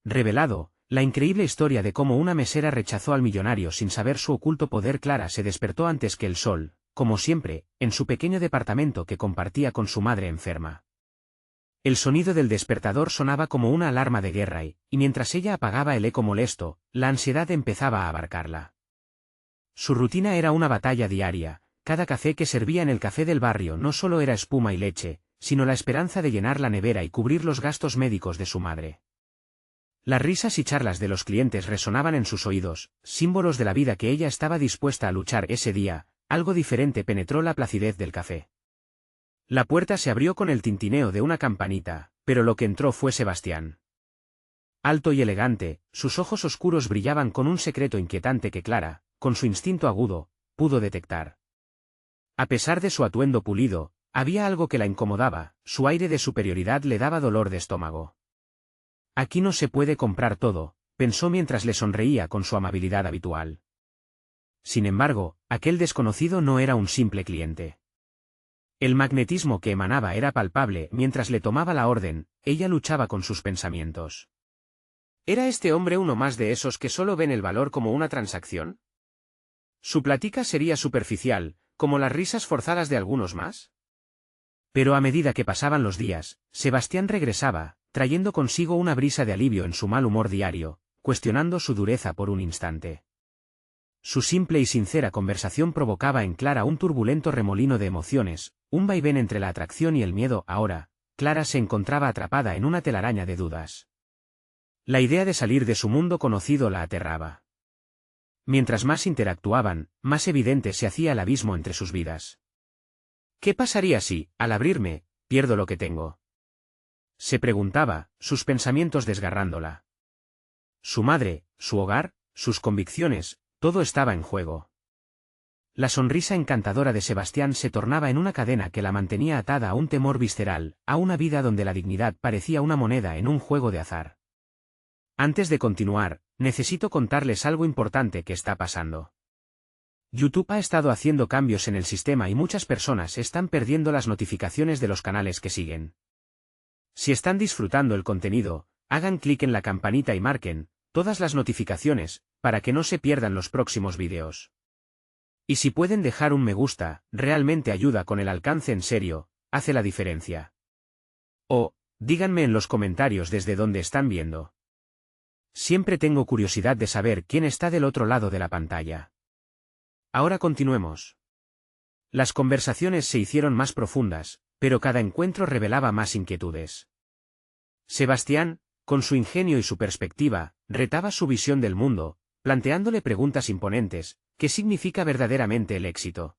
revelado, la increíble historia de cómo una mesera rechazó al millonario sin saber su oculto poder. Clara se despertó antes que el sol, como siempre, en su pequeño departamento que compartía con su madre enferma. El sonido del despertador sonaba como una alarma de guerra y mientras ella apagaba el eco molesto, la ansiedad empezaba a abarcarla. Su rutina era una batalla diaria. Cada café que servía en el café del barrio no solo era espuma y leche, sino la esperanza de llenar la nevera y cubrir los gastos médicos de su madre. Las risas y charlas de los clientes resonaban en sus oídos, símbolos de la vida que ella estaba dispuesta a luchar ese día. Algo diferente penetró la placidez del café. La puerta se abrió con el tintineo de una campanita, pero lo que entró fue Sebastián. Alto y elegante, sus ojos oscuros brillaban con un secreto inquietante que Clara, con su instinto agudo, pudo detectar. A pesar de su atuendo pulido, había algo que la incomodaba, su aire de superioridad le daba dolor de estómago. Aquí no se puede comprar todo, pensó mientras le sonreía con su amabilidad habitual. Sin embargo, aquel desconocido no era un simple cliente. El magnetismo que emanaba era palpable. Mientras le tomaba la orden, ella luchaba con sus pensamientos. ¿Era este hombre uno más de esos que solo ven el valor como una transacción? ¿Su plática sería superficial, como las risas forzadas de algunos más? Pero a medida que pasaban los días, Sebastián regresaba, trayendo consigo una brisa de alivio en su mal humor diario, cuestionando su dureza por un instante. Su simple y sincera conversación provocaba en Clara un turbulento remolino de emociones, un vaivén entre la atracción y el miedo. Ahora, Clara se encontraba atrapada en una telaraña de dudas. La idea de salir de su mundo conocido la aterraba. Mientras más interactuaban, más evidente se hacía el abismo entre sus vidas. ¿Qué pasaría si, al abrirme, pierdo lo que tengo? Se preguntaba, sus pensamientos desgarrándola. Su madre, su hogar, sus convicciones, todo estaba en juego. La sonrisa encantadora de Sebastián se tornaba en una cadena que la mantenía atada a un temor visceral, a una vida donde la dignidad parecía una moneda en un juego de azar. Antes de continuar, necesito contarles algo importante que está pasando. YouTube ha estado haciendo cambios en el sistema y muchas personas están perdiendo las notificaciones de los canales que siguen. Si están disfrutando el contenido, hagan clic en la campanita y marquen todas las notificaciones, para que no se pierdan los próximos vídeos. Y si pueden dejar un me gusta, realmente ayuda con el alcance. En serio, hace la diferencia. O, díganme en los comentarios desde dónde están viendo. Siempre tengo curiosidad de saber quién está del otro lado de la pantalla. Ahora continuemos. Las conversaciones se hicieron más profundas, pero cada encuentro revelaba más inquietudes. Sebastián, con su ingenio y su perspectiva, retaba su visión del mundo, planteándole preguntas imponentes: ¿qué significa verdaderamente el éxito?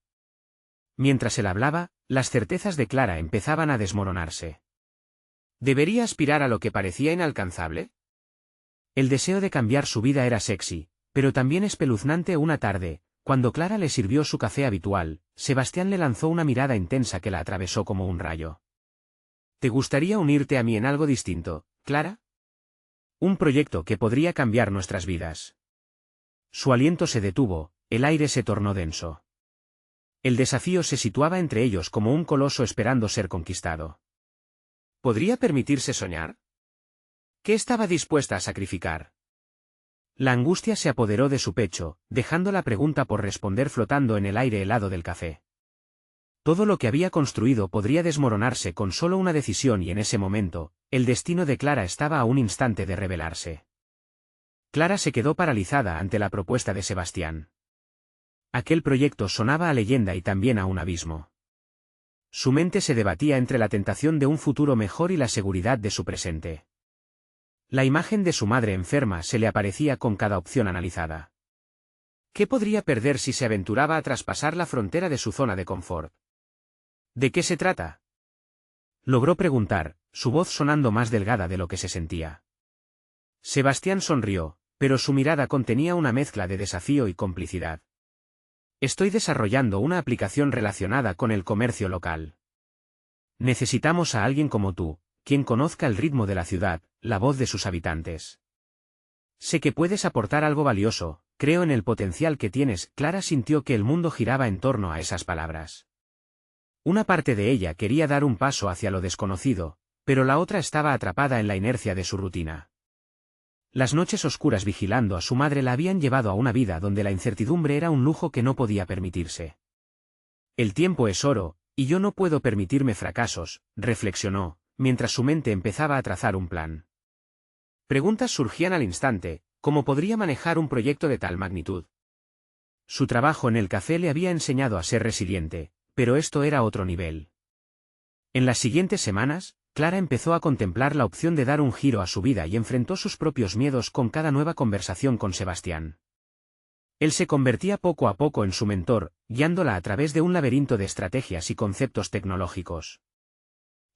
Mientras él hablaba, las certezas de Clara empezaban a desmoronarse. ¿Debería aspirar a lo que parecía inalcanzable? El deseo de cambiar su vida era sexy, pero también espeluznante. Una tarde, cuando Clara le sirvió su café habitual, Sebastián le lanzó una mirada intensa que la atravesó como un rayo. ¿Te gustaría unirte a mí en algo distinto, Clara? Un proyecto que podría cambiar nuestras vidas. Su aliento se detuvo, el aire se tornó denso. El desafío se situaba entre ellos como un coloso esperando ser conquistado. ¿Podría permitirse soñar? ¿Qué estaba dispuesta a sacrificar? La angustia se apoderó de su pecho, dejando la pregunta por responder flotando en el aire helado del café. Todo lo que había construido podría desmoronarse con solo una decisión y en ese momento, el destino de Clara estaba a un instante de revelarse. Clara se quedó paralizada ante la propuesta de Sebastián. Aquel proyecto sonaba a leyenda y también a un abismo. Su mente se debatía entre la tentación de un futuro mejor y la seguridad de su presente. La imagen de su madre enferma se le aparecía con cada opción analizada. ¿Qué podría perder si se aventuraba a traspasar la frontera de su zona de confort? ¿De qué se trata? Logró preguntar, su voz sonando más delgada de lo que se sentía. Sebastián sonrió, pero su mirada contenía una mezcla de desafío y complicidad. Estoy desarrollando una aplicación relacionada con el comercio local. Necesitamos a alguien como tú, quien conozca el ritmo de la ciudad, la voz de sus habitantes. Sé que puedes aportar algo valioso, creo en el potencial que tienes. Clara sintió que el mundo giraba en torno a esas palabras. Una parte de ella quería dar un paso hacia lo desconocido, pero la otra estaba atrapada en la inercia de su rutina. Las noches oscuras vigilando a su madre la habían llevado a una vida donde la incertidumbre era un lujo que no podía permitirse. El tiempo es oro, y yo no puedo permitirme fracasos, reflexionó, mientras su mente empezaba a trazar un plan. Preguntas surgían al instante: ¿cómo podría manejar un proyecto de tal magnitud? Su trabajo en el café le había enseñado a ser resiliente, pero esto era otro nivel. En las siguientes semanas, Clara empezó a contemplar la opción de dar un giro a su vida y enfrentó sus propios miedos con cada nueva conversación con Sebastián. Él se convertía poco a poco en su mentor, guiándola a través de un laberinto de estrategias y conceptos tecnológicos.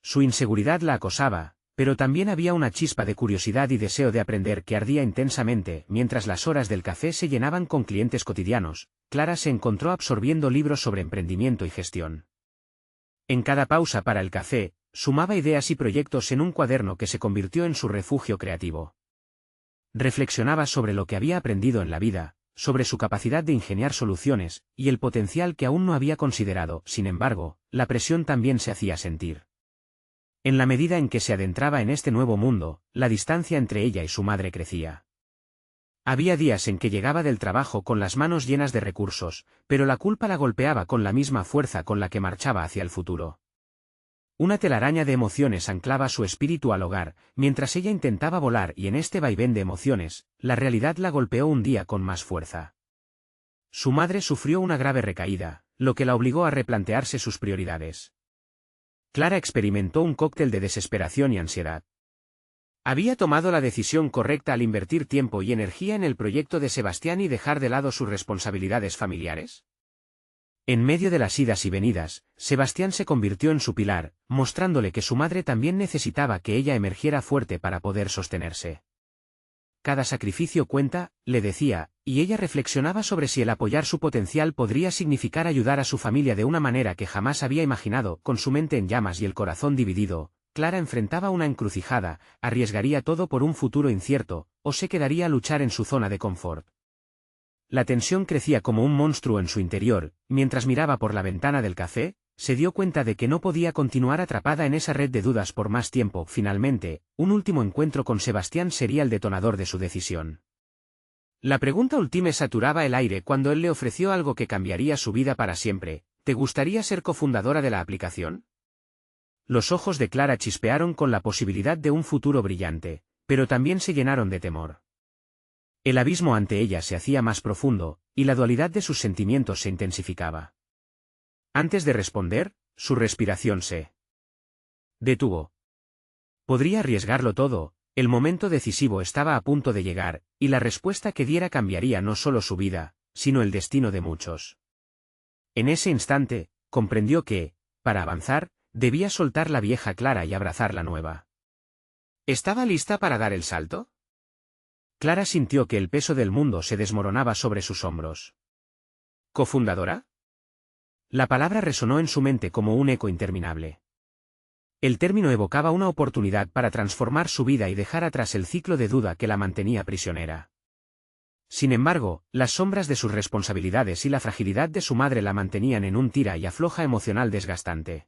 Su inseguridad la acosaba, pero también había una chispa de curiosidad y deseo de aprender que ardía intensamente. Mientras las horas del café se llenaban con clientes cotidianos, Clara se encontró absorbiendo libros sobre emprendimiento y gestión. En cada pausa para el café, sumaba ideas y proyectos en un cuaderno que se convirtió en su refugio creativo. Reflexionaba sobre lo que había aprendido en la vida, sobre su capacidad de ingeniar soluciones, y el potencial que aún no había considerado. Sin embargo, la presión también se hacía sentir. En la medida en que se adentraba en este nuevo mundo, la distancia entre ella y su madre crecía. Había días en que llegaba del trabajo con las manos llenas de recursos, pero la culpa la golpeaba con la misma fuerza con la que marchaba hacia el futuro. Una telaraña de emociones anclaba su espíritu al hogar, mientras ella intentaba volar, y en este vaivén de emociones, la realidad la golpeó un día con más fuerza. Su madre sufrió una grave recaída, lo que la obligó a replantearse sus prioridades. Clara experimentó un cóctel de desesperación y ansiedad. ¿Había tomado la decisión correcta al invertir tiempo y energía en el proyecto de Sebastián y dejar de lado sus responsabilidades familiares? En medio de las idas y venidas, Sebastián se convirtió en su pilar, mostrándole que su madre también necesitaba que ella emergiera fuerte para poder sostenerse. Cada sacrificio cuenta, le decía, y ella reflexionaba sobre si el apoyar su potencial podría significar ayudar a su familia de una manera que jamás había imaginado. Con su mente en llamas y el corazón dividido, Clara enfrentaba una encrucijada: ¿arriesgaría todo por un futuro incierto, o se quedaría a luchar en su zona de confort? La tensión crecía como un monstruo en su interior. Mientras miraba por la ventana del café, se dio cuenta de que no podía continuar atrapada en esa red de dudas por más tiempo. Finalmente, un último encuentro con Sebastián sería el detonador de su decisión. La pregunta última saturaba el aire cuando él le ofreció algo que cambiaría su vida para siempre: ¿te gustaría ser cofundadora de la aplicación? Los ojos de Clara chispearon con la posibilidad de un futuro brillante, pero también se llenaron de temor. El abismo ante ella se hacía más profundo, y la dualidad de sus sentimientos se intensificaba. Antes de responder, su respiración se detuvo. Podría arriesgarlo todo. El momento decisivo estaba a punto de llegar, y la respuesta que diera cambiaría no solo su vida, sino el destino de muchos. En ese instante, comprendió que, para avanzar, debía soltar la vieja Clara y abrazar la nueva. ¿Estaba lista para dar el salto? Clara sintió que el peso del mundo se desmoronaba sobre sus hombros. ¿Cofundadora? La palabra resonó en su mente como un eco interminable. El término evocaba una oportunidad para transformar su vida y dejar atrás el ciclo de duda que la mantenía prisionera. Sin embargo, las sombras de sus responsabilidades y la fragilidad de su madre la mantenían en un tira y afloja emocional desgastante.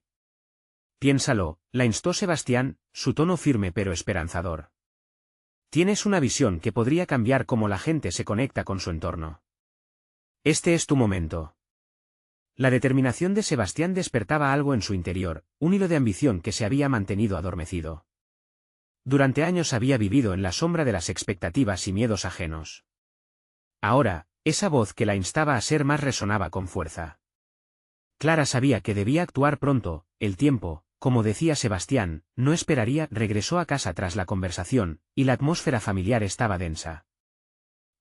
Piénsalo, la instó Sebastián, su tono firme pero esperanzador. Tienes una visión que podría cambiar cómo la gente se conecta con su entorno. Este es tu momento. La determinación de Sebastián despertaba algo en su interior, un hilo de ambición que se había mantenido adormecido. Durante años había vivido en la sombra de las expectativas y miedos ajenos. Ahora, esa voz que la instaba a ser más resonaba con fuerza. Clara sabía que debía actuar pronto. El tiempo, como decía Sebastián, no esperaría. Regresó a casa tras la conversación, y la atmósfera familiar estaba densa.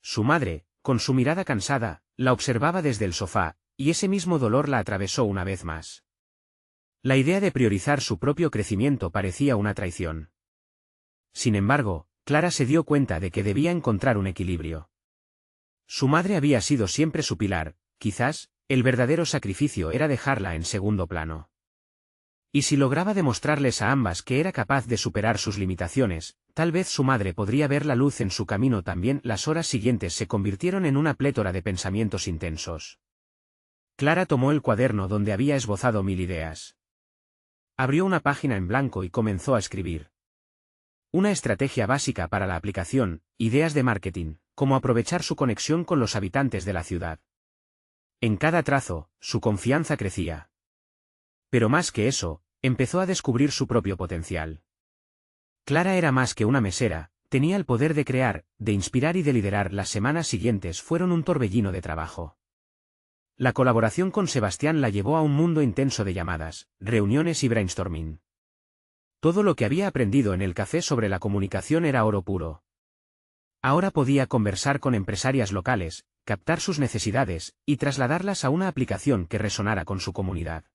Su madre, con su mirada cansada, la observaba desde el sofá, y ese mismo dolor la atravesó una vez más. La idea de priorizar su propio crecimiento parecía una traición. Sin embargo, Clara se dio cuenta de que debía encontrar un equilibrio. Su madre había sido siempre su pilar. Quizás, el verdadero sacrificio era dejarla en segundo plano. Y si lograba demostrarles a ambas que era capaz de superar sus limitaciones, tal vez su madre podría ver la luz en su camino también. Las horas siguientes se convirtieron en una plétora de pensamientos intensos. Clara tomó el cuaderno donde había esbozado 1000 ideas. Abrió una página en blanco y comenzó a escribir. Una estrategia básica para la aplicación, ideas de marketing, como aprovechar su conexión con los habitantes de la ciudad. En cada trazo, su confianza crecía. Pero más que eso, empezó a descubrir su propio potencial. Clara era más que una mesera, tenía el poder de crear, de inspirar y de liderar. Las semanas siguientes fueron un torbellino de trabajo. La colaboración con Sebastián la llevó a un mundo intenso de llamadas, reuniones y brainstorming. Todo lo que había aprendido en el café sobre la comunicación era oro puro. Ahora podía conversar con empresarias locales, captar sus necesidades, y trasladarlas a una aplicación que resonara con su comunidad.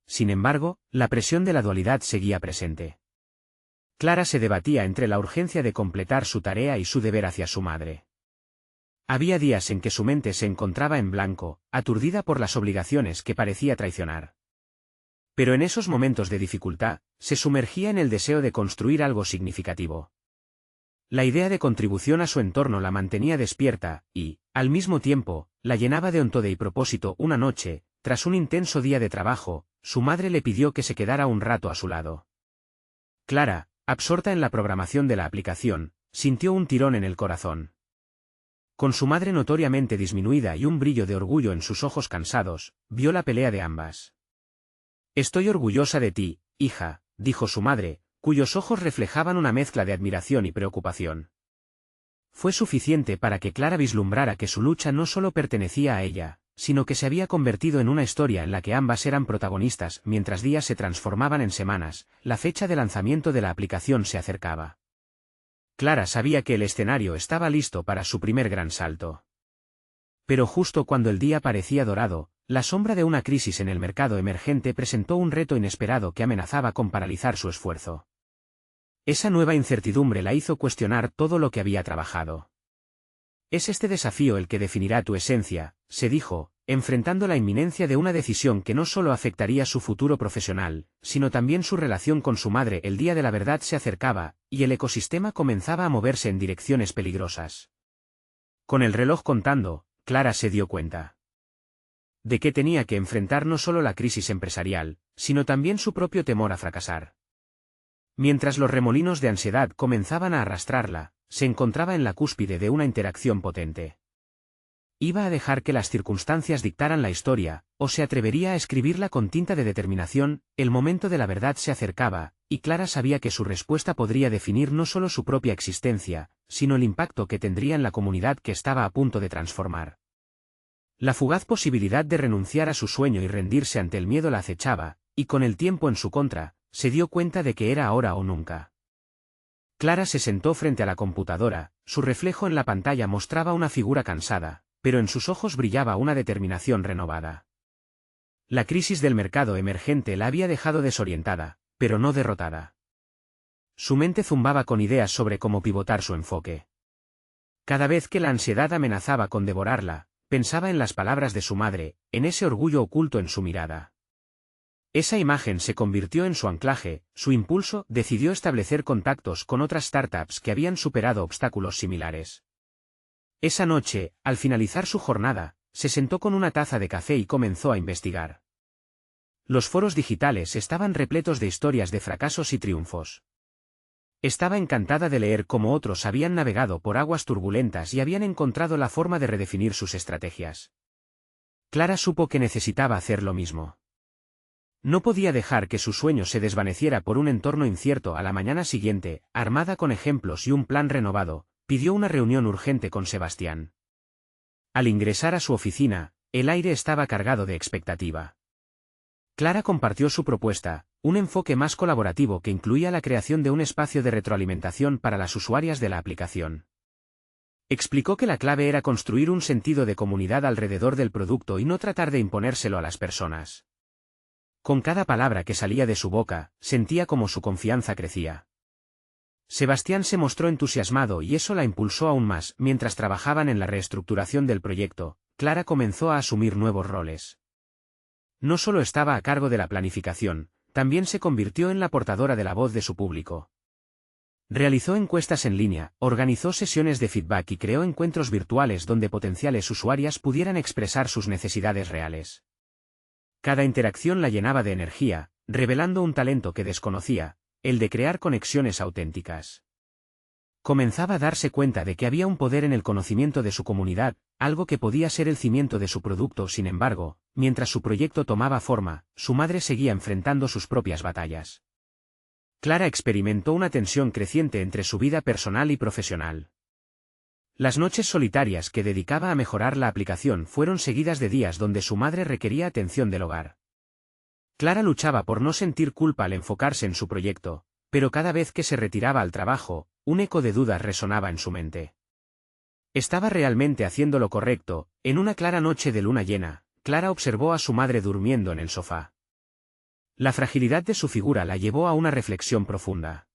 Sin embargo, la presión de la dualidad seguía presente. Clara se debatía entre la urgencia de completar su tarea y su deber hacia su madre. Había días en que su mente se encontraba en blanco, aturdida por las obligaciones que parecía traicionar. Pero en esos momentos de dificultad, se sumergía en el deseo de construir algo significativo. La idea de contribución a su entorno la mantenía despierta, y, al mismo tiempo, la llenaba de ontode y propósito. Una noche, tras un intenso día de trabajo, su madre le pidió que se quedara un rato a su lado. Clara, absorta en la programación de la aplicación, sintió un tirón en el corazón. Con su madre notoriamente disminuida y un brillo de orgullo en sus ojos cansados, vio la pelea de ambas. «Estoy orgullosa de ti, hija», dijo su madre, cuyos ojos reflejaban una mezcla de admiración y preocupación. Fue suficiente para que Clara vislumbrara que su lucha no solo pertenecía a ella, sino que se había convertido en una historia en la que ambas eran protagonistas. Mientras días se transformaban en semanas, la fecha de lanzamiento de la aplicación se acercaba. Clara sabía que el escenario estaba listo para su primer gran salto. Pero justo cuando el día parecía dorado, la sombra de una crisis en el mercado emergente presentó un reto inesperado que amenazaba con paralizar su esfuerzo. Esa nueva incertidumbre la hizo cuestionar todo lo que había trabajado. «Es este desafío el que definirá tu esencia», se dijo, enfrentando la inminencia de una decisión que no solo afectaría su futuro profesional, sino también su relación con su madre. El día de la verdad se acercaba, y el ecosistema comenzaba a moverse en direcciones peligrosas. Con el reloj contando, Clara se dio cuenta de que tenía que enfrentar no solo la crisis empresarial, sino también su propio temor a fracasar. Mientras los remolinos de ansiedad comenzaban a arrastrarla, se encontraba en la cúspide de una interacción potente. ¿Iba a dejar que las circunstancias dictaran la historia, o se atrevería a escribirla con tinta de determinación? El momento de la verdad se acercaba, y Clara sabía que su respuesta podría definir no solo su propia existencia, sino el impacto que tendría en la comunidad que estaba a punto de transformar. La fugaz posibilidad de renunciar a su sueño y rendirse ante el miedo la acechaba, y con el tiempo en su contra, se dio cuenta de que era ahora o nunca. Clara se sentó frente a la computadora, su reflejo en la pantalla mostraba una figura cansada, pero en sus ojos brillaba una determinación renovada. La crisis del mercado emergente la había dejado desorientada, pero no derrotada. Su mente zumbaba con ideas sobre cómo pivotar su enfoque. Cada vez que la ansiedad amenazaba con devorarla, pensaba en las palabras de su madre, en ese orgullo oculto en su mirada. Esa imagen se convirtió en su anclaje. Su impulso decidió establecer contactos con otras startups que habían superado obstáculos similares. Esa noche, al finalizar su jornada, se sentó con una taza de café y comenzó a investigar. Los foros digitales estaban repletos de historias de fracasos y triunfos. Estaba encantada de leer cómo otros habían navegado por aguas turbulentas y habían encontrado la forma de redefinir sus estrategias. Clara supo que necesitaba hacer lo mismo. No podía dejar que su sueño se desvaneciera por un entorno incierto. A la mañana siguiente, armada con ejemplos y un plan renovado, pidió una reunión urgente con Sebastián. Al ingresar a su oficina, el aire estaba cargado de expectativa. Clara compartió su propuesta, un enfoque más colaborativo que incluía la creación de un espacio de retroalimentación para las usuarias de la aplicación. Explicó que la clave era construir un sentido de comunidad alrededor del producto y no tratar de imponérselo a las personas. Con cada palabra que salía de su boca, sentía como su confianza crecía. Sebastián se mostró entusiasmado y eso la impulsó aún más. Mientras trabajaban en la reestructuración del proyecto, Clara comenzó a asumir nuevos roles. No solo estaba a cargo de la planificación, también se convirtió en la portadora de la voz de su público. Realizó encuestas en línea, organizó sesiones de feedback y creó encuentros virtuales donde potenciales usuarias pudieran expresar sus necesidades reales. Cada interacción la llenaba de energía, revelando un talento que desconocía, el de crear conexiones auténticas. Comenzaba a darse cuenta de que había un poder en el conocimiento de su comunidad, algo que podía ser el cimiento de su producto. Sin embargo, mientras su proyecto tomaba forma, su madre seguía enfrentando sus propias batallas. Clara experimentó una tensión creciente entre su vida personal y profesional. Las noches solitarias que dedicaba a mejorar la aplicación fueron seguidas de días donde su madre requería atención del hogar. Clara luchaba por no sentir culpa al enfocarse en su proyecto, pero cada vez que se retiraba al trabajo, un eco de dudas resonaba en su mente. ¿Estaba realmente haciendo lo correcto? En una clara noche de luna llena, Clara observó a su madre durmiendo en el sofá. La fragilidad de su figura la llevó a una reflexión profunda.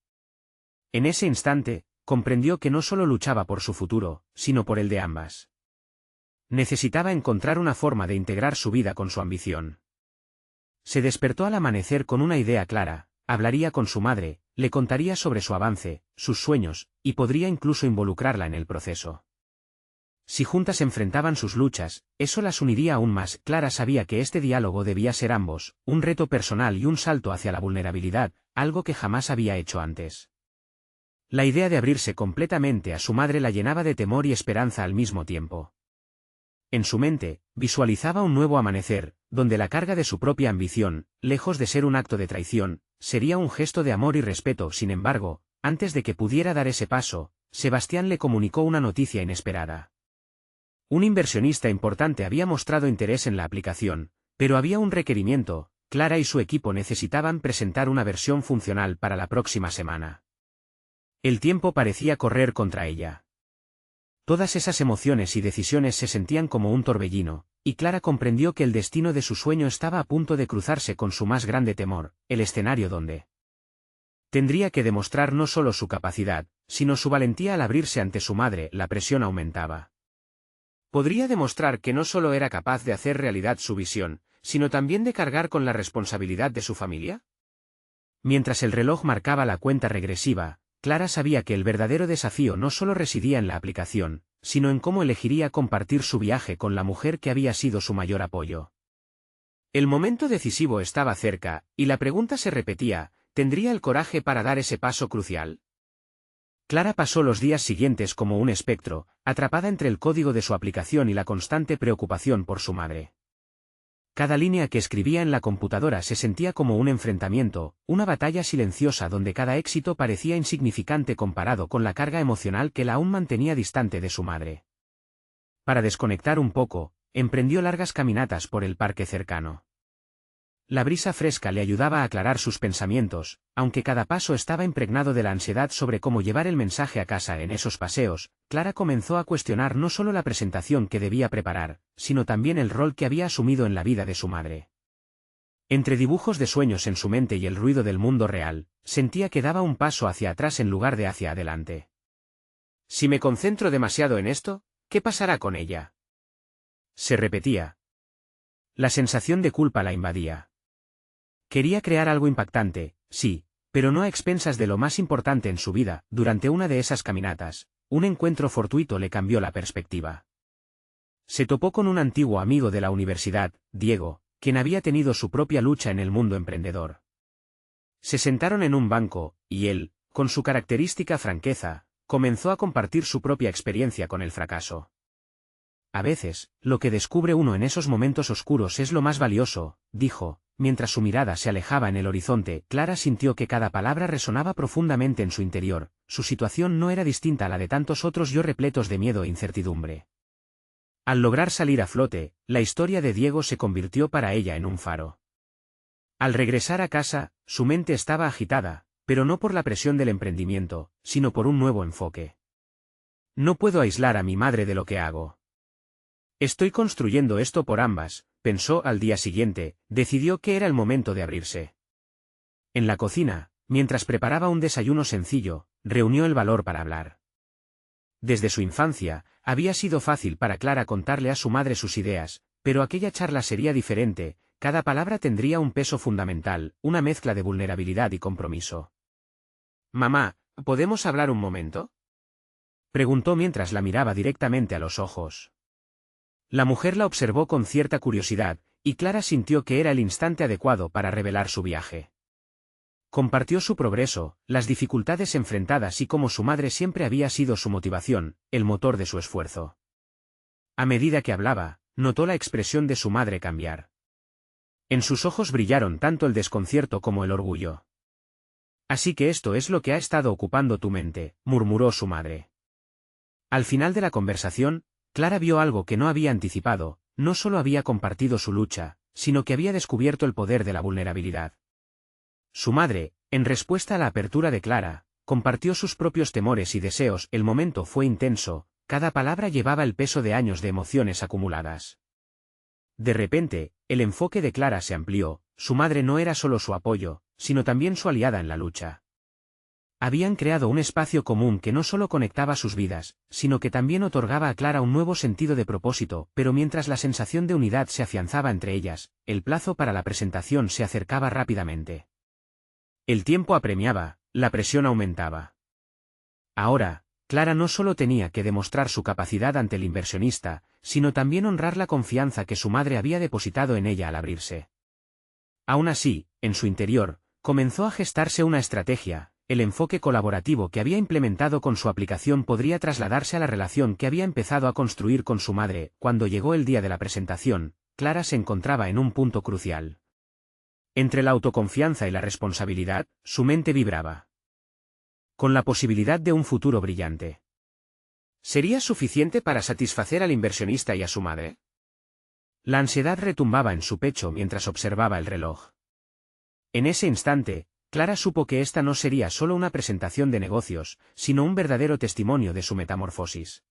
En ese instante, comprendió que no solo luchaba por su futuro, sino por el de ambas. Necesitaba encontrar una forma de integrar su vida con su ambición. Se despertó al amanecer con una idea clara: hablaría con su madre, le contaría sobre su avance, sus sueños, y podría incluso involucrarla en el proceso. Si juntas enfrentaban sus luchas, eso las uniría aún más. Clara sabía que este diálogo debía ser ambos, un reto personal y un salto hacia la vulnerabilidad, algo que jamás había hecho antes. La idea de abrirse completamente a su madre la llenaba de temor y esperanza al mismo tiempo. En su mente, visualizaba un nuevo amanecer, donde la carga de su propia ambición, lejos de ser un acto de traición, sería un gesto de amor y respeto. Sin embargo, antes de que pudiera dar ese paso, Sebastián le comunicó una noticia inesperada. Un inversionista importante había mostrado interés en la aplicación, pero había un requerimiento: Clara y su equipo necesitaban presentar una versión funcional para la próxima semana. El tiempo parecía correr contra ella. Todas esas emociones y decisiones se sentían como un torbellino, y Clara comprendió que el destino de su sueño estaba a punto de cruzarse con su más grande temor, el escenario donde tendría que demostrar no solo su capacidad, sino su valentía al abrirse ante su madre. La presión aumentaba. Podría demostrar que no solo era capaz de hacer realidad su visión, sino también de cargar con la responsabilidad de su familia. Mientras el reloj marcaba la cuenta regresiva, Clara sabía que el verdadero desafío no solo residía en la aplicación, sino en cómo elegiría compartir su viaje con la mujer que había sido su mayor apoyo. El momento decisivo estaba cerca, y la pregunta se repetía: ¿tendría el coraje para dar ese paso crucial? Clara pasó los días siguientes como un espectro, atrapada entre el código de su aplicación y la constante preocupación por su madre. Cada línea que escribía en la computadora se sentía como un enfrentamiento, una batalla silenciosa donde cada éxito parecía insignificante comparado con la carga emocional que la aún mantenía distante de su madre. Para desconectar un poco, emprendió largas caminatas por el parque cercano. La brisa fresca le ayudaba a aclarar sus pensamientos, aunque cada paso estaba impregnado de la ansiedad sobre cómo llevar el mensaje a casa. En esos paseos, Clara comenzó a cuestionar no solo la presentación que debía preparar, sino también el rol que había asumido en la vida de su madre. Entre dibujos de sueños en su mente y el ruido del mundo real, sentía que daba un paso hacia atrás en lugar de hacia adelante. Si me concentro demasiado en esto, ¿qué pasará con ella?, se repetía. La sensación de culpa la invadía. Quería crear algo impactante, sí, pero no a expensas de lo más importante en su vida. Durante una de esas caminatas, un encuentro fortuito le cambió la perspectiva. Se topó con un antiguo amigo de la universidad, Diego, quien había tenido su propia lucha en el mundo emprendedor. Se sentaron en un banco, y él, con su característica franqueza, comenzó a compartir su propia experiencia con el fracaso. A veces, lo que descubre uno en esos momentos oscuros es lo más valioso, dijo, mientras su mirada se alejaba en el horizonte. Clara sintió que cada palabra resonaba profundamente en su interior. Su situación no era distinta a la de tantos otros yo repletos de miedo e incertidumbre. Al lograr salir a flote, la historia de Diego se convirtió para ella en un faro. Al regresar a casa, su mente estaba agitada, pero no por la presión del emprendimiento, sino por un nuevo enfoque. No puedo aislar a mi madre de lo que hago. Estoy construyendo esto por ambas, pensó. Al día siguiente, decidió que era el momento de abrirse. En la cocina, mientras preparaba un desayuno sencillo, reunió el valor para hablar. Desde su infancia, había sido fácil para Clara contarle a su madre sus ideas, pero aquella charla sería diferente. Cada palabra tendría un peso fundamental, una mezcla de vulnerabilidad y compromiso. «Mamá, ¿podemos hablar un momento?», preguntó mientras la miraba directamente a los ojos. La mujer la observó con cierta curiosidad, y Clara sintió que era el instante adecuado para revelar su viaje. Compartió su progreso, las dificultades enfrentadas y cómo su madre siempre había sido su motivación, el motor de su esfuerzo. A medida que hablaba, notó la expresión de su madre cambiar. En sus ojos brillaron tanto el desconcierto como el orgullo. «Así que esto es lo que ha estado ocupando tu mente», murmuró su madre. Al final de la conversación, Clara vio algo que no había anticipado: no solo había compartido su lucha, sino que había descubierto el poder de la vulnerabilidad. Su madre, en respuesta a la apertura de Clara, compartió sus propios temores y deseos. El momento fue intenso, cada palabra llevaba el peso de años de emociones acumuladas. De repente, el enfoque de Clara se amplió: su madre no era solo su apoyo, sino también su aliada en la lucha. Habían creado un espacio común que no solo conectaba sus vidas, sino que también otorgaba a Clara un nuevo sentido de propósito. Pero mientras la sensación de unidad se afianzaba entre ellas, el plazo para la presentación se acercaba rápidamente. El tiempo apremiaba, la presión aumentaba. Ahora, Clara no solo tenía que demostrar su capacidad ante el inversionista, sino también honrar la confianza que su madre había depositado en ella al abrirse. Aún así, en su interior, comenzó a gestarse una estrategia. El enfoque colaborativo que había implementado con su aplicación podría trasladarse a la relación que había empezado a construir con su madre. Cuando llegó el día de la presentación, Clara se encontraba en un punto crucial. Entre la autoconfianza y la responsabilidad, su mente vibraba. Con la posibilidad de un futuro brillante. ¿Sería suficiente para satisfacer al inversionista y a su madre? La ansiedad retumbaba en su pecho mientras observaba el reloj. En ese instante, Clara supo que esta no sería solo una presentación de negocios, sino un verdadero testimonio de su metamorfosis.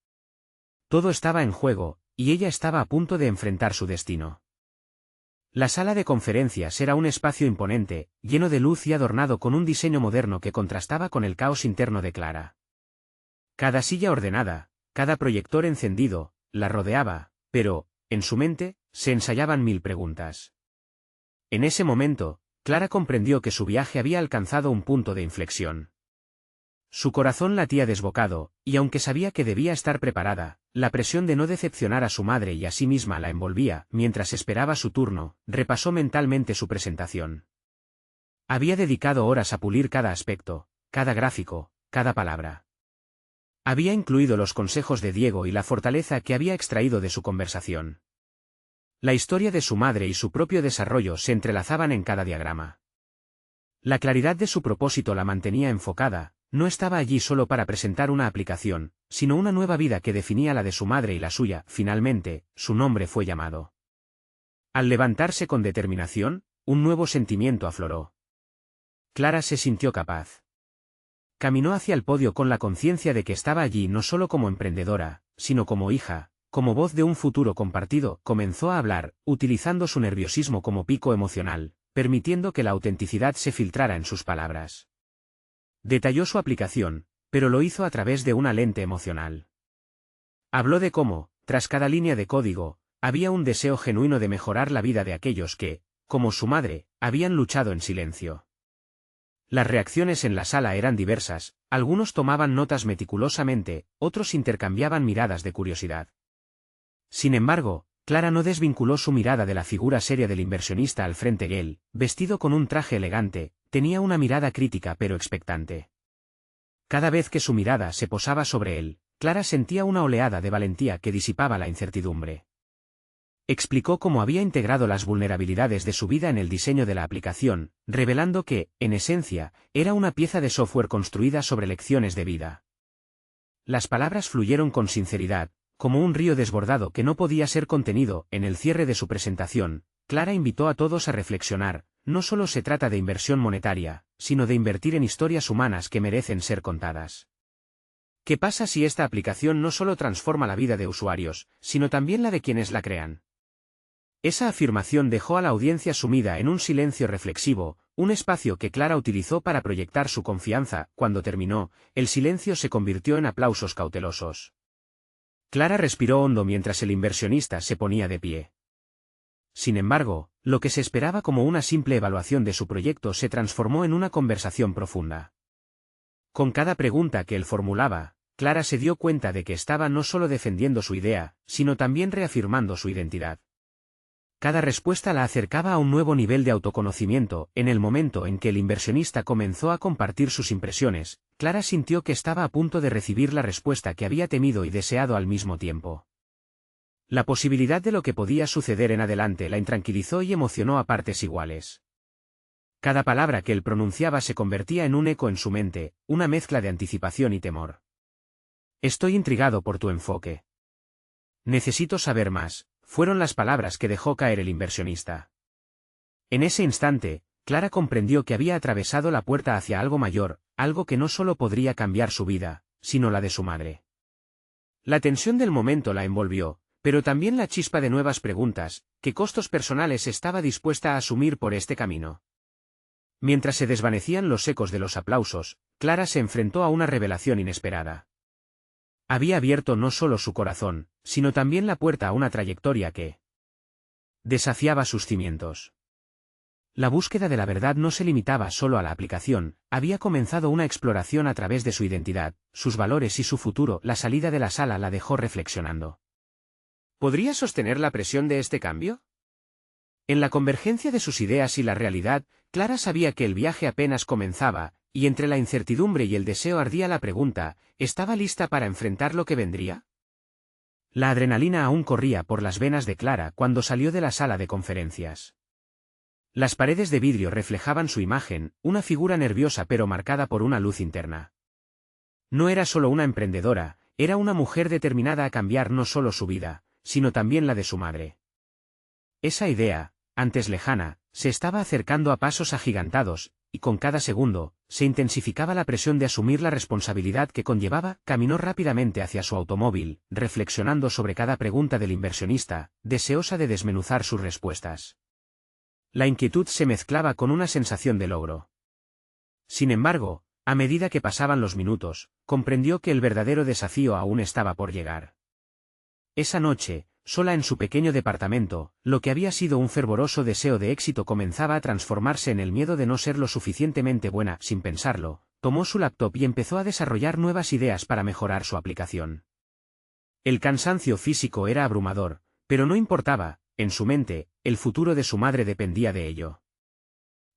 Todo estaba en juego, y ella estaba a punto de enfrentar su destino. La sala de conferencias era un espacio imponente, lleno de luz y adornado con un diseño moderno que contrastaba con el caos interno de Clara. Cada silla ordenada, cada proyector encendido, la rodeaba, pero, en su mente, se ensayaban mil preguntas. En ese momento, Clara comprendió que su viaje había alcanzado un punto de inflexión. Su corazón latía desbocado, y aunque sabía que debía estar preparada, la presión de no decepcionar a su madre y a sí misma la envolvía. Mientras esperaba su turno, repasó mentalmente su presentación. Había dedicado horas a pulir cada aspecto, cada gráfico, cada palabra. Había incluido los consejos de Diego y la fortaleza que había extraído de su conversación. La historia de su madre y su propio desarrollo se entrelazaban en cada diagrama. La claridad de su propósito la mantenía enfocada. No estaba allí solo para presentar una aplicación, sino una nueva vida que definía la de su madre y la suya. Finalmente, su nombre fue llamado. Al levantarse con determinación, un nuevo sentimiento afloró. Clara se sintió capaz. Caminó hacia el podio con la conciencia de que estaba allí no solo como emprendedora, sino como hija, como voz de un futuro compartido. Comenzó a hablar, utilizando su nerviosismo como pico emocional, permitiendo que la autenticidad se filtrara en sus palabras. Detalló su aplicación, pero lo hizo a través de una lente emocional. Habló de cómo, tras cada línea de código, había un deseo genuino de mejorar la vida de aquellos que, como su madre, habían luchado en silencio. Las reacciones en la sala eran diversas, algunos tomaban notas meticulosamente, otros intercambiaban miradas de curiosidad. Sin embargo, Clara no desvinculó su mirada de la figura seria del inversionista al frente. Él, vestido con un traje elegante, tenía una mirada crítica pero expectante. Cada vez que su mirada se posaba sobre él, Clara sentía una oleada de valentía que disipaba la incertidumbre. Explicó cómo había integrado las vulnerabilidades de su vida en el diseño de la aplicación, revelando que, en esencia, era una pieza de software construida sobre lecciones de vida. Las palabras fluyeron con sinceridad, como un río desbordado que no podía ser contenido. En el cierre de su presentación, Clara invitó a todos a reflexionar: no solo se trata de inversión monetaria, sino de invertir en historias humanas que merecen ser contadas. ¿Qué pasa si esta aplicación no solo transforma la vida de usuarios, sino también la de quienes la crean? Esa afirmación dejó a la audiencia sumida en un silencio reflexivo, un espacio que Clara utilizó para proyectar su confianza. Cuando terminó, el silencio se convirtió en aplausos cautelosos. Clara respiró hondo mientras el inversionista se ponía de pie. Sin embargo, lo que se esperaba como una simple evaluación de su proyecto se transformó en una conversación profunda. Con cada pregunta que él formulaba, Clara se dio cuenta de que estaba no solo defendiendo su idea, sino también reafirmando su identidad. Cada respuesta la acercaba a un nuevo nivel de autoconocimiento. En el momento en que el inversionista comenzó a compartir sus impresiones, Clara sintió que estaba a punto de recibir la respuesta que había temido y deseado al mismo tiempo. La posibilidad de lo que podía suceder en adelante la intranquilizó y emocionó a partes iguales. Cada palabra que él pronunciaba se convertía en un eco en su mente, una mezcla de anticipación y temor. Estoy intrigado por tu enfoque. Necesito saber más, fueron las palabras que dejó caer el inversionista. En ese instante, Clara comprendió que había atravesado la puerta hacia algo mayor, algo que no solo podría cambiar su vida, sino la de su madre. La tensión del momento la envolvió, pero también la chispa de nuevas preguntas. ¿Qué costos personales estaba dispuesta a asumir por este camino? Mientras se desvanecían los ecos de los aplausos, Clara se enfrentó a una revelación inesperada. Había abierto no solo su corazón, sino también la puerta a una trayectoria que desafiaba sus cimientos. La búsqueda de la verdad no se limitaba solo a la aplicación, había comenzado una exploración a través de su identidad, sus valores y su futuro. La salida de la sala la dejó reflexionando. ¿Podría sostener la presión de este cambio? En la convergencia de sus ideas y la realidad, Clara sabía que el viaje apenas comenzaba, y entre la incertidumbre y el deseo ardía la pregunta: ¿estaba lista para enfrentar lo que vendría? La adrenalina aún corría por las venas de Clara cuando salió de la sala de conferencias. Las paredes de vidrio reflejaban su imagen, una figura nerviosa pero marcada por una luz interna. No era solo una emprendedora, era una mujer determinada a cambiar no solo su vida, sino también la de su madre. Esa idea, antes lejana, se estaba acercando a pasos agigantados, y con cada segundo, se intensificaba la presión de asumir la responsabilidad que conllevaba. Caminó rápidamente hacia su automóvil, reflexionando sobre cada pregunta del inversionista, deseosa de desmenuzar sus respuestas. La inquietud se mezclaba con una sensación de logro. Sin embargo, a medida que pasaban los minutos, comprendió que el verdadero desafío aún estaba por llegar. Esa noche, sola en su pequeño departamento, lo que había sido un fervoroso deseo de éxito comenzaba a transformarse en el miedo de no ser lo suficientemente buena. Sin pensarlo, tomó su laptop y empezó a desarrollar nuevas ideas para mejorar su aplicación. El cansancio físico era abrumador, pero no importaba. En su mente, el futuro de su madre dependía de ello.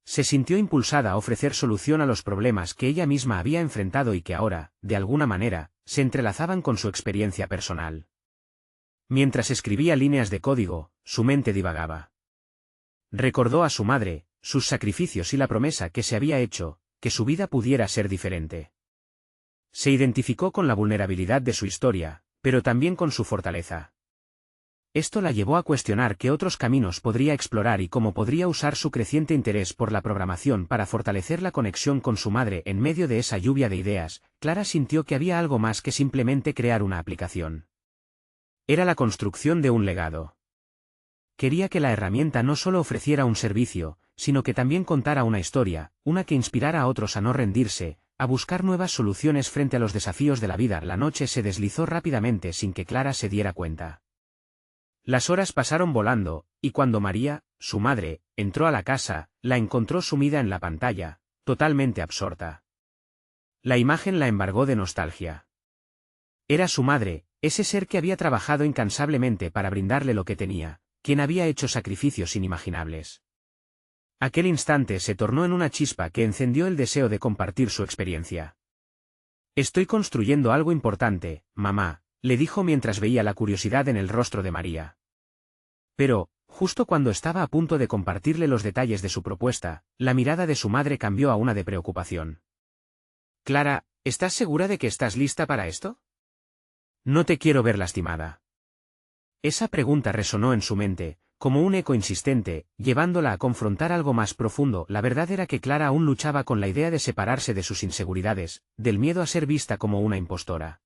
Se sintió impulsada a ofrecer solución a los problemas que ella misma había enfrentado y que ahora, de alguna manera, se entrelazaban con su experiencia personal. Mientras escribía líneas de código, su mente divagaba. Recordó a su madre, sus sacrificios y la promesa que se había hecho, que su vida pudiera ser diferente. Se identificó con la vulnerabilidad de su historia, pero también con su fortaleza. Esto la llevó a cuestionar qué otros caminos podría explorar y cómo podría usar su creciente interés por la programación para fortalecer la conexión con su madre. En medio de esa lluvia de ideas, Clara sintió que había algo más que simplemente crear una aplicación. Era la construcción de un legado. Quería que la herramienta no solo ofreciera un servicio, sino que también contara una historia, una que inspirara a otros a no rendirse, a buscar nuevas soluciones frente a los desafíos de la vida. La noche se deslizó rápidamente sin que Clara se diera cuenta. Las horas pasaron volando, y cuando María, su madre, entró a la casa, la encontró sumida en la pantalla, totalmente absorta. La imagen la embargó de nostalgia. Era su madre, ese ser que había trabajado incansablemente para brindarle lo que tenía, quien había hecho sacrificios inimaginables. Aquel instante se tornó en una chispa que encendió el deseo de compartir su experiencia. Estoy construyendo algo importante, mamá, le dijo mientras veía la curiosidad en el rostro de María. Pero, justo cuando estaba a punto de compartirle los detalles de su propuesta, la mirada de su madre cambió a una de preocupación. Clara, ¿estás segura de que estás lista para esto? No te quiero ver lastimada. Esa pregunta resonó en su mente, como un eco insistente, llevándola a confrontar algo más profundo. La verdad era que Clara aún luchaba con la idea de separarse de sus inseguridades, del miedo a ser vista como una impostora.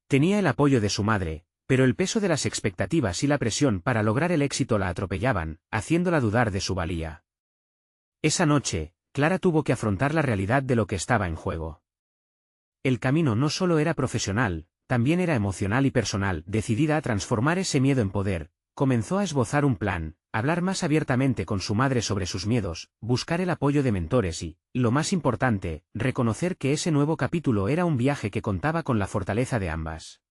Tenía el apoyo de su madre, pero el peso de las expectativas y la presión para lograr el éxito la atropellaban, haciéndola dudar de su valía. Esa noche, Clara tuvo que afrontar la realidad de lo que estaba en juego. El camino no solo era profesional, también era emocional y personal. Decidida a transformar ese miedo en poder, comenzó a esbozar un plan, hablar más abiertamente con su madre sobre sus miedos, buscar el apoyo de mentores y, lo más importante, reconocer que ese nuevo capítulo era un viaje que contaba con la fortaleza de ambas.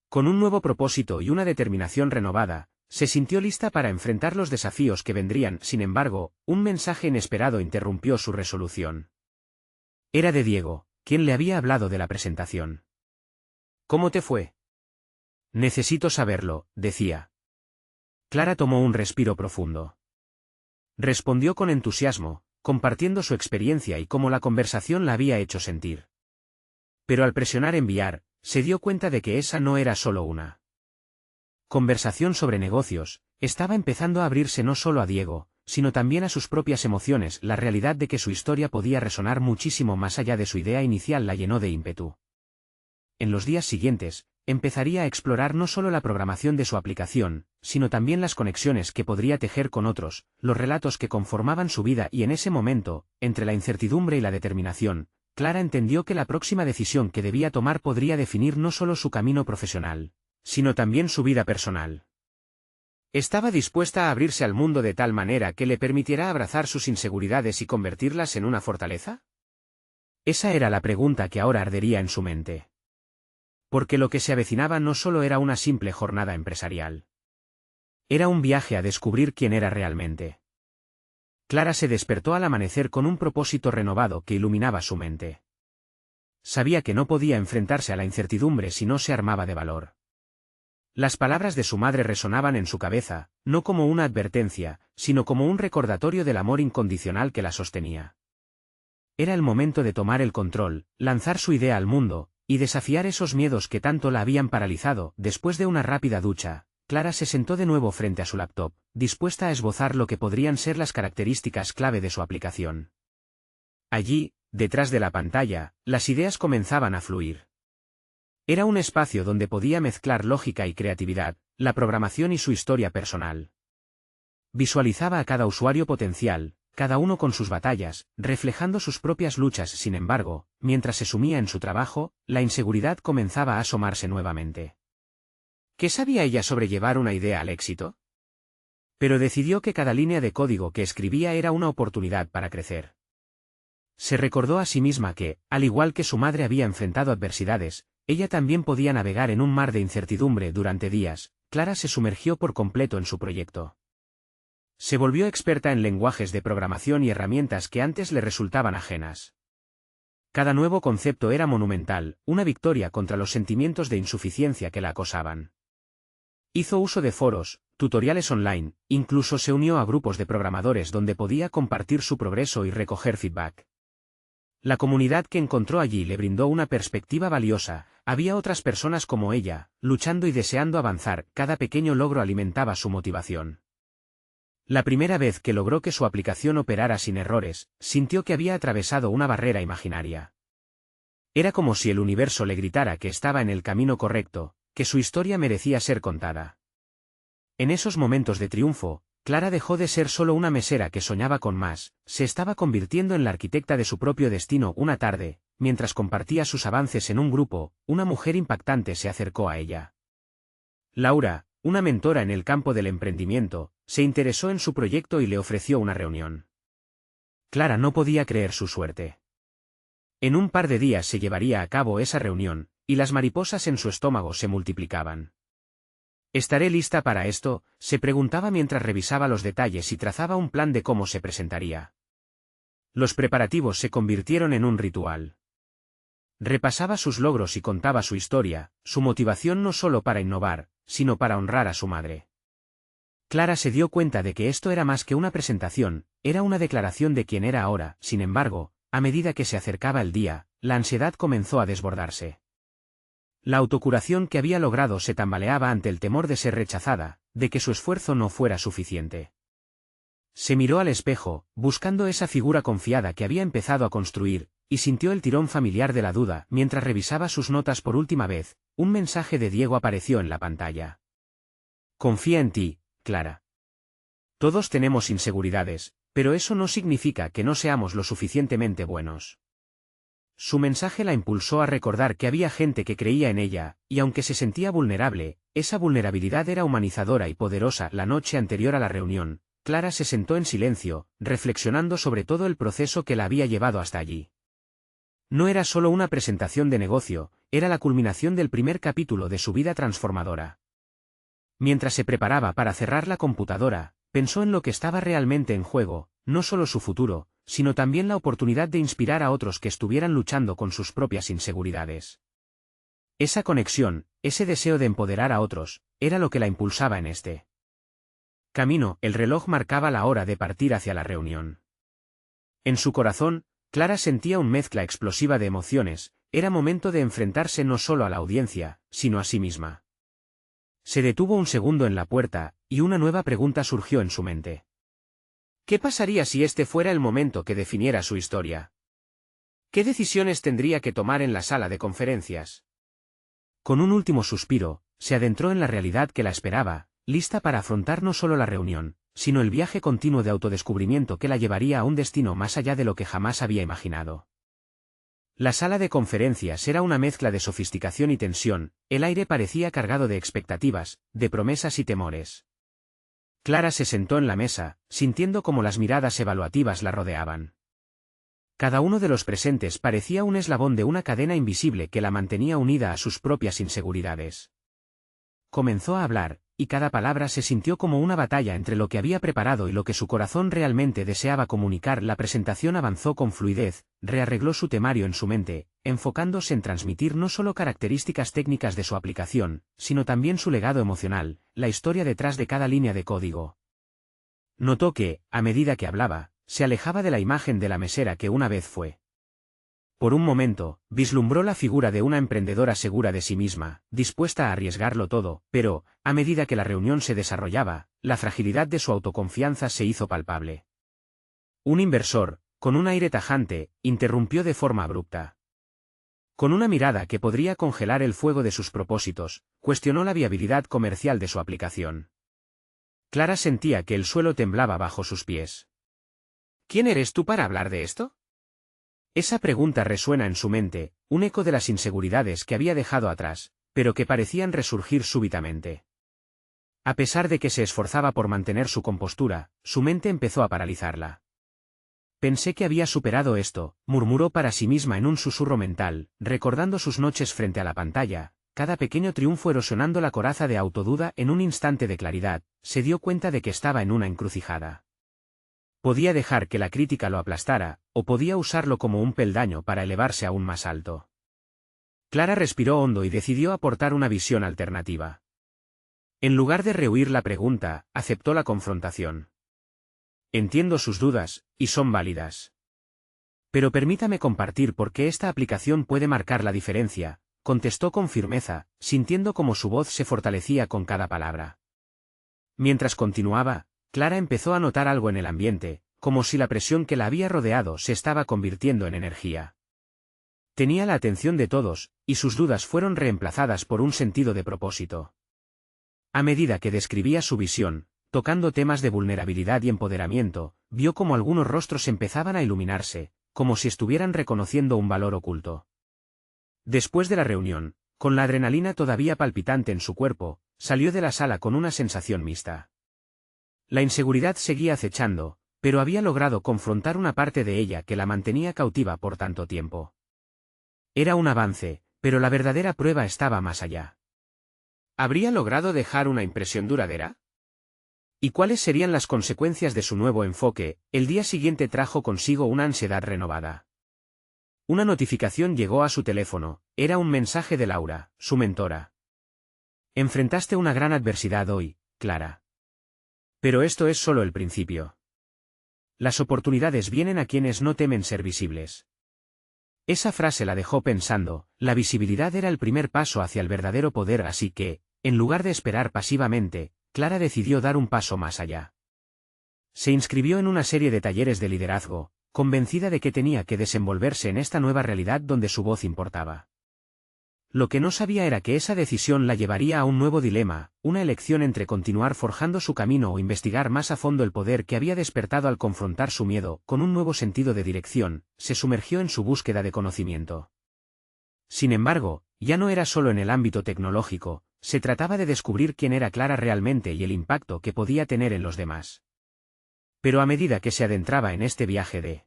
Con un nuevo propósito y una determinación renovada, Se sintió lista para enfrentar los desafíos que vendrían, sin embargo, un mensaje inesperado interrumpió su resolución. Era de Diego, quien le había hablado de la presentación. ¿Cómo te fue? Necesito saberlo, decía. Clara tomó un respiro profundo. Respondió con entusiasmo, compartiendo su experiencia y cómo la conversación la había hecho sentir. Pero al presionar enviar, se dio cuenta de que esa no era solo una conversación sobre negocios, estaba empezando a abrirse no solo a Diego, sino también a sus propias emociones. La realidad de que su historia podía resonar muchísimo más allá de su idea inicial la llenó de ímpetu. En los días siguientes, empezaría a explorar no solo la programación de su aplicación, sino también las conexiones que podría tejer con otros, los relatos que conformaban su vida, y en ese momento, entre la incertidumbre y la determinación, Clara entendió que la próxima decisión que debía tomar podría definir no solo su camino profesional, sino también su vida personal. ¿Estaba dispuesta a abrirse al mundo de tal manera que le permitiera abrazar sus inseguridades y convertirlas en una fortaleza? Esa era la pregunta que ahora ardería en su mente. Porque lo que se avecinaba no solo era una simple jornada empresarial. Era un viaje a descubrir quién era realmente. Clara se despertó al amanecer con un propósito renovado que iluminaba su mente. Sabía que no podía enfrentarse a la incertidumbre si no se armaba de valor. Las palabras de su madre resonaban en su cabeza, no como una advertencia, sino como un recordatorio del amor incondicional que la sostenía. Era el momento de tomar el control, lanzar su idea al mundo, y desafiar esos miedos que tanto la habían paralizado. Después de una rápida ducha, Clara se sentó de nuevo frente a su laptop, dispuesta a esbozar lo que podrían ser las características clave de su aplicación. Allí, detrás de la pantalla, las ideas comenzaban a fluir. Era un espacio donde podía mezclar lógica y creatividad, la programación y su historia personal. Visualizaba a cada usuario potencial, cada uno con sus batallas, reflejando sus propias luchas. Sin embargo, mientras se sumía en su trabajo, la inseguridad comenzaba a asomarse nuevamente. ¿Qué sabía ella sobre llevar una idea al éxito? Pero decidió que cada línea de código que escribía era una oportunidad para crecer. Se recordó a sí misma que, al igual que su madre había enfrentado adversidades, ella también podía navegar en un mar de incertidumbre. Durante días, Clara se sumergió por completo en su proyecto. Se volvió experta en lenguajes de programación y herramientas que antes le resultaban ajenas. Cada nuevo concepto era monumental, una victoria contra los sentimientos de insuficiencia que la acosaban. Hizo uso de foros, tutoriales online, incluso se unió a grupos de programadores donde podía compartir su progreso y recoger feedback. La comunidad que encontró allí le brindó una perspectiva valiosa. Había otras personas como ella, luchando y deseando avanzar. Cada pequeño logro alimentaba su motivación. La primera vez que logró que su aplicación operara sin errores, sintió que había atravesado una barrera imaginaria. Era como si el universo le gritara que estaba en el camino correcto, que su historia merecía ser contada. En esos momentos de triunfo, Clara dejó de ser solo una mesera que soñaba con más, se estaba convirtiendo en la arquitecta de su propio destino. Una tarde, mientras compartía sus avances en un grupo, una mujer impactante se acercó a ella. Laura, una mentora en el campo del emprendimiento, se interesó en su proyecto y le ofreció una reunión. Clara no podía creer su suerte. En un par de días se llevaría a cabo esa reunión, y las mariposas en su estómago se multiplicaban. ¿Estaré lista para esto?, se preguntaba mientras revisaba los detalles y trazaba un plan de cómo se presentaría. Los preparativos se convirtieron en un ritual. Repasaba sus logros y contaba su historia, su motivación no solo para innovar, sino para honrar a su madre. Clara se dio cuenta de que esto era más que una presentación, era una declaración de quién era ahora. Sin embargo, a medida que se acercaba el día, la ansiedad comenzó a desbordarse. La autocuración que había logrado se tambaleaba ante el temor de ser rechazada, de que su esfuerzo no fuera suficiente. Se miró al espejo, buscando esa figura confiada que había empezado a construir, y sintió el tirón familiar de la duda. Mientras revisaba sus notas por última vez, un mensaje de Diego apareció en la pantalla. Confía en ti, Clara. Todos tenemos inseguridades, pero eso no significa que no seamos lo suficientemente buenos. Su mensaje la impulsó a recordar que había gente que creía en ella, y aunque se sentía vulnerable, esa vulnerabilidad era humanizadora y poderosa. La noche anterior a la reunión, Clara se sentó en silencio, reflexionando sobre todo el proceso que la había llevado hasta allí. No era solo una presentación de negocio, era la culminación del primer capítulo de su vida transformadora. Mientras se preparaba para cerrar la computadora, pensó en lo que estaba realmente en juego, no solo su futuro, sino también la oportunidad de inspirar a otros que estuvieran luchando con sus propias inseguridades. Esa conexión, ese deseo de empoderar a otros, era lo que la impulsaba en este camino. El reloj marcaba la hora de partir hacia la reunión. En su corazón, Clara sentía una mezcla explosiva de emociones. Era momento de enfrentarse no solo a la audiencia, sino a sí misma. Se detuvo un segundo en la puerta, y una nueva pregunta surgió en su mente. ¿Qué pasaría si este fuera el momento que definiera su historia? ¿Qué decisiones tendría que tomar en la sala de conferencias? Con un último suspiro, se adentró en la realidad que la esperaba, lista para afrontar no solo la reunión, sino el viaje continuo de autodescubrimiento que la llevaría a un destino más allá de lo que jamás había imaginado. La sala de conferencias era una mezcla de sofisticación y tensión. El aire parecía cargado de expectativas, de promesas y temores. Clara se sentó en la mesa, sintiendo como las miradas evaluativas la rodeaban. Cada uno de los presentes parecía un eslabón de una cadena invisible que la mantenía unida a sus propias inseguridades. Comenzó a hablar, y cada palabra se sintió como una batalla entre lo que había preparado y lo que su corazón realmente deseaba comunicar. La presentación avanzó con fluidez, rearregló su temario en su mente, enfocándose en transmitir no solo características técnicas de su aplicación, sino también su legado emocional, la historia detrás de cada línea de código. Notó que, a medida que hablaba, se alejaba de la imagen de la mesera que una vez fue. Por un momento, vislumbró la figura de una emprendedora segura de sí misma, dispuesta a arriesgarlo todo, pero, a medida que la reunión se desarrollaba, la fragilidad de su autoconfianza se hizo palpable. Un inversor, con un aire tajante, interrumpió de forma abrupta. Con una mirada que podría congelar el fuego de sus propósitos, cuestionó la viabilidad comercial de su aplicación. Clara sentía que el suelo temblaba bajo sus pies. ¿Quién eres tú para hablar de esto? Esa pregunta resuena en su mente, un eco de las inseguridades que había dejado atrás, pero que parecían resurgir súbitamente. A pesar de que se esforzaba por mantener su compostura, su mente empezó a paralizarla. Pensé que había superado esto, murmuró para sí misma en un susurro mental, recordando sus noches frente a la pantalla, cada pequeño triunfo erosionando la coraza de autoduda. En un instante de claridad, se dio cuenta de que estaba en una encrucijada. Podía dejar que la crítica lo aplastara, o podía usarlo como un peldaño para elevarse aún más alto. Clara respiró hondo y decidió aportar una visión alternativa. En lugar de rehuir la pregunta, aceptó la confrontación. Entiendo sus dudas, y son válidas. Pero permítame compartir por qué esta aplicación puede marcar la diferencia, contestó con firmeza, sintiendo como su voz se fortalecía con cada palabra. Mientras continuaba, Clara empezó a notar algo en el ambiente, como si la presión que la había rodeado se estaba convirtiendo en energía. Tenía la atención de todos, y sus dudas fueron reemplazadas por un sentido de propósito. A medida que describía su visión, tocando temas de vulnerabilidad y empoderamiento, vio como algunos rostros empezaban a iluminarse, como si estuvieran reconociendo un valor oculto. Después de la reunión, con la adrenalina todavía palpitante en su cuerpo, salió de la sala con una sensación mixta. La inseguridad seguía acechando, pero había logrado confrontar una parte de ella que la mantenía cautiva por tanto tiempo. Era un avance, pero la verdadera prueba estaba más allá. ¿Habría logrado dejar una impresión duradera? ¿Y cuáles serían las consecuencias de su nuevo enfoque? El día siguiente trajo consigo una ansiedad renovada. Una notificación llegó a su teléfono, era un mensaje de Laura, su mentora. Enfrentaste una gran adversidad hoy, Clara. Pero esto es solo el principio. Las oportunidades vienen a quienes no temen ser visibles. Esa frase la dejó pensando, la visibilidad era el primer paso hacia el verdadero poder, así que, en lugar de esperar pasivamente, Clara decidió dar un paso más allá. Se inscribió en una serie de talleres de liderazgo, convencida de que tenía que desenvolverse en esta nueva realidad donde su voz importaba. Lo que no sabía era que esa decisión la llevaría a un nuevo dilema, una elección entre continuar forjando su camino o investigar más a fondo el poder que había despertado al confrontar su miedo. Con un nuevo sentido de dirección, se sumergió en su búsqueda de conocimiento. Sin embargo, ya no era solo en el ámbito tecnológico, se trataba de descubrir quién era Clara realmente y el impacto que podía tener en los demás. Pero a medida que se adentraba en este viaje de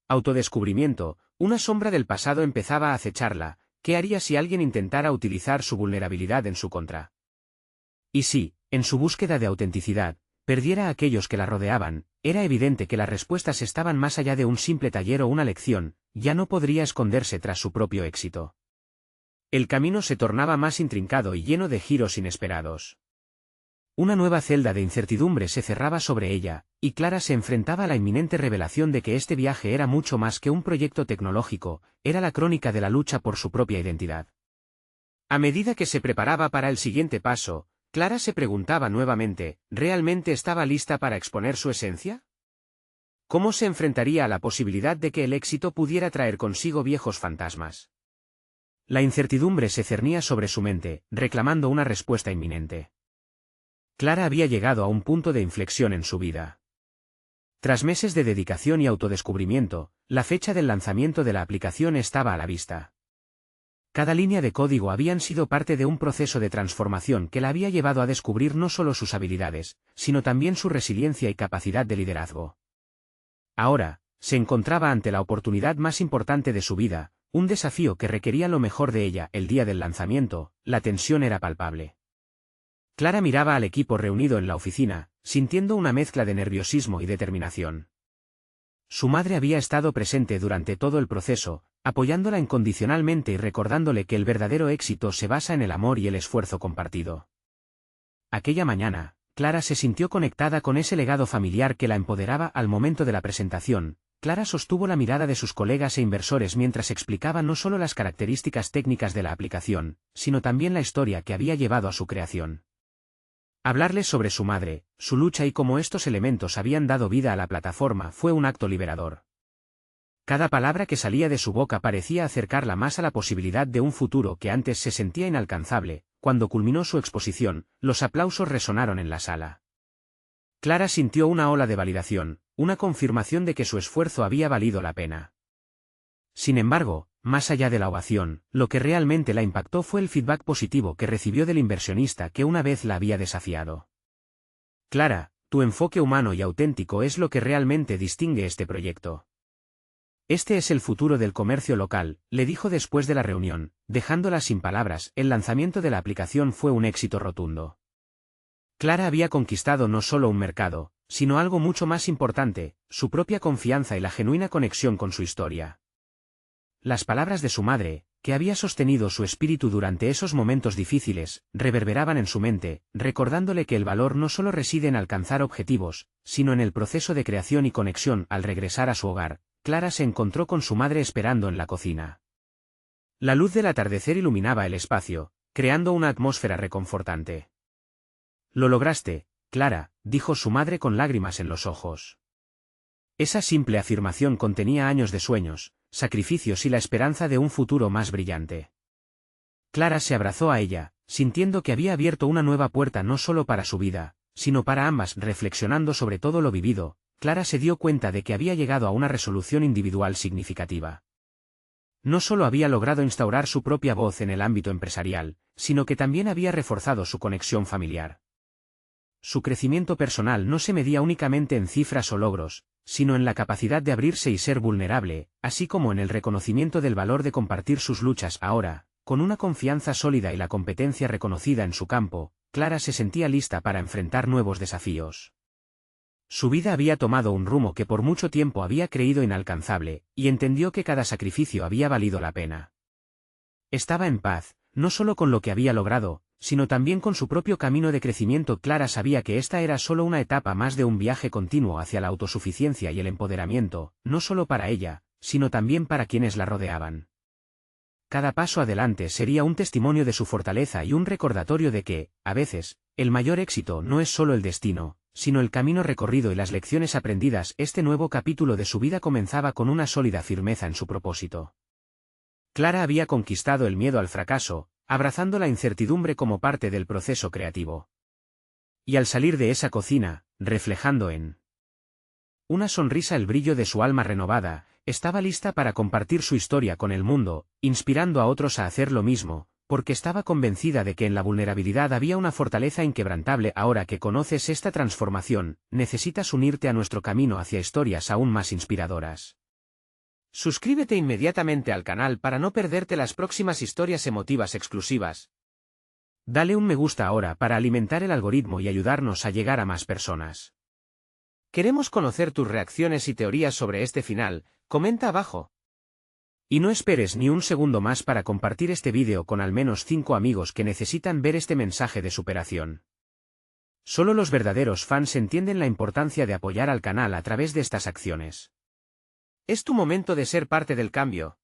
autodescubrimiento, una sombra del pasado empezaba a acecharla. ¿Qué haría si alguien intentara utilizar su vulnerabilidad en su contra? Y si, en su búsqueda de autenticidad, perdiera a aquellos que la rodeaban, era evidente que las respuestas estaban más allá de un simple taller o una lección, ya no podría esconderse tras su propio éxito. El camino se tornaba más intrincado y lleno de giros inesperados. Una nueva celda de incertidumbre se cerraba sobre ella, y Clara se enfrentaba a la inminente revelación de que este viaje era mucho más que un proyecto tecnológico, era la crónica de la lucha por su propia identidad. A medida que se preparaba para el siguiente paso, Clara se preguntaba nuevamente, ¿realmente estaba lista para exponer su esencia? ¿Cómo se enfrentaría a la posibilidad de que el éxito pudiera traer consigo viejos fantasmas? La incertidumbre se cernía sobre su mente, reclamando una respuesta inminente. Clara había llegado a un punto de inflexión en su vida. Tras meses de dedicación y autodescubrimiento, la fecha del lanzamiento de la aplicación estaba a la vista. Cada línea de código habían sido parte de un proceso de transformación que la había llevado a descubrir no solo sus habilidades, sino también su resiliencia y capacidad de liderazgo. Ahora, se encontraba ante la oportunidad más importante de su vida, un desafío que requería lo mejor de ella. El día del lanzamiento, la tensión era palpable. Clara miraba al equipo reunido en la oficina, sintiendo una mezcla de nerviosismo y determinación. Su madre había estado presente durante todo el proceso, apoyándola incondicionalmente y recordándole que el verdadero éxito se basa en el amor y el esfuerzo compartido. Aquella mañana, Clara se sintió conectada con ese legado familiar que la empoderaba. Al momento de la presentación, Clara sostuvo la mirada de sus colegas e inversores mientras explicaba no solo las características técnicas de la aplicación, sino también la historia que había llevado a su creación. Hablarles sobre su madre, su lucha y cómo estos elementos habían dado vida a la plataforma fue un acto liberador. Cada palabra que salía de su boca parecía acercarla más a la posibilidad de un futuro que antes se sentía inalcanzable. Cuando culminó su exposición, los aplausos resonaron en la sala. Clara sintió una ola de validación, una confirmación de que su esfuerzo había valido la pena. Sin embargo, más allá de la ovación, lo que realmente la impactó fue el feedback positivo que recibió del inversionista que una vez la había desafiado. Clara, tu enfoque humano y auténtico es lo que realmente distingue este proyecto. Este es el futuro del comercio local, le dijo después de la reunión, dejándola sin palabras. El lanzamiento de la aplicación fue un éxito rotundo. Clara había conquistado no solo un mercado, sino algo mucho más importante, su propia confianza y la genuina conexión con su historia. Las palabras de su madre, que había sostenido su espíritu durante esos momentos difíciles, reverberaban en su mente, recordándole que el valor no solo reside en alcanzar objetivos, sino en el proceso de creación y conexión. Al regresar a su hogar, Clara se encontró con su madre esperando en la cocina. La luz del atardecer iluminaba el espacio, creando una atmósfera reconfortante. «Lo lograste, Clara», dijo su madre con lágrimas en los ojos. Esa simple afirmación contenía años de sueños, sacrificios y la esperanza de un futuro más brillante. Clara se abrazó a ella, sintiendo que había abierto una nueva puerta no solo para su vida, sino para ambas. Reflexionando sobre todo lo vivido, Clara se dio cuenta de que había llegado a una resolución individual significativa. No solo había logrado instaurar su propia voz en el ámbito empresarial, sino que también había reforzado su conexión familiar. Su crecimiento personal no se medía únicamente en cifras o logros, sino en la capacidad de abrirse y ser vulnerable, así como en el reconocimiento del valor de compartir sus luchas. Ahora, con una confianza sólida y la competencia reconocida en su campo, Clara se sentía lista para enfrentar nuevos desafíos. Su vida había tomado un rumbo que por mucho tiempo había creído inalcanzable, y entendió que cada sacrificio había valido la pena. Estaba en paz, no solo con lo que había logrado, sino también con su propio camino de crecimiento. Clara sabía que esta era solo una etapa más de un viaje continuo hacia la autosuficiencia y el empoderamiento, no solo para ella, sino también para quienes la rodeaban. Cada paso adelante sería un testimonio de su fortaleza y un recordatorio de que, a veces, el mayor éxito no es solo el destino, sino el camino recorrido y las lecciones aprendidas. Este nuevo capítulo de su vida comenzaba con una sólida firmeza en su propósito. Clara había conquistado el miedo al fracaso, abrazando la incertidumbre como parte del proceso creativo. Y al salir de esa cocina, reflejando en una sonrisa el brillo de su alma renovada, estaba lista para compartir su historia con el mundo, inspirando a otros a hacer lo mismo, porque estaba convencida de que en la vulnerabilidad había una fortaleza inquebrantable. Ahora que conoces esta transformación, necesitas unirte a nuestro camino hacia historias aún más inspiradoras. Suscríbete inmediatamente al canal para no perderte las próximas historias emotivas exclusivas. Dale un me gusta ahora para alimentar el algoritmo y ayudarnos a llegar a más personas. Queremos conocer tus reacciones y teorías sobre este final, comenta abajo. Y no esperes ni un segundo más para compartir este vídeo con al menos 5 amigos que necesitan ver este mensaje de superación. Solo los verdaderos fans entienden la importancia de apoyar al canal a través de estas acciones. Es tu momento de ser parte del cambio.